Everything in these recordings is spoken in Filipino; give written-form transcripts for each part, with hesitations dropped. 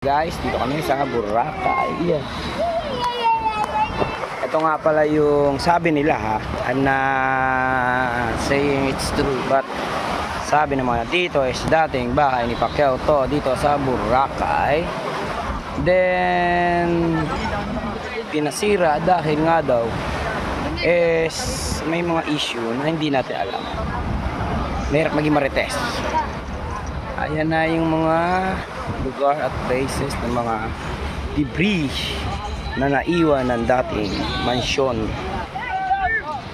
Guys, dito kami sa Boracay. Yeah. Ito nga pala yung sabi nila ha. I'm not saying it's true, but sabi ng mga dito is dating bahay ni Pacquiao to dito sa Boracay. Then pinasira dahil nga daw is may mga issue na hindi natin alam. Mahirap maging marites. Ayan na yung mga lugar at places ng mga debris na naiwan ng dating mansyon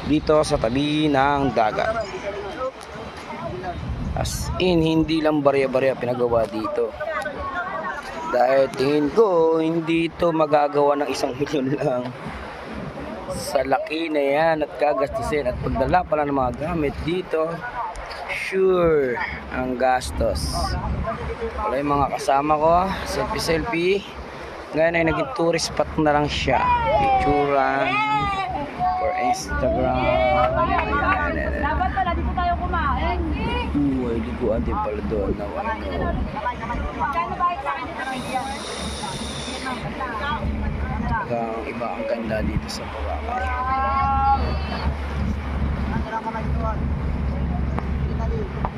dito sa tabi ng dagat. As in, hindi lang barya-barya pinagawa dito. Dahil tingin ko, hindi ito magagawa ng 1 milyon lang. Sa laki na yan at kagastusin at pagdala pala ng mga gamit dito, sure ang gastos. Wala yung mga kasama ko, selfie. Ngayon ay naging tourist spot na lang siya. Picturean for Instagram. Dapat pala dito tayo kumain. Uy, liguan din pala doon na wala. Magkano ba sa akin dito? Hanggang iba ang ganda dito sa Boracay.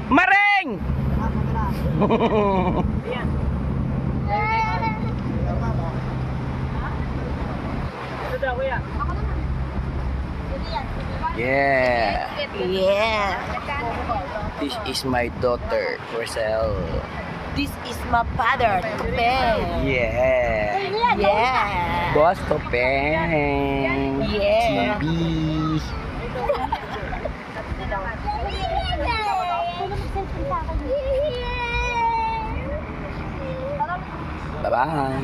Maring! Yeah. This is my daughter, Rosel. This is my father, Topeng. Yeah. Yeah. Boss Topeng. Yeah. TV. Bye-bye.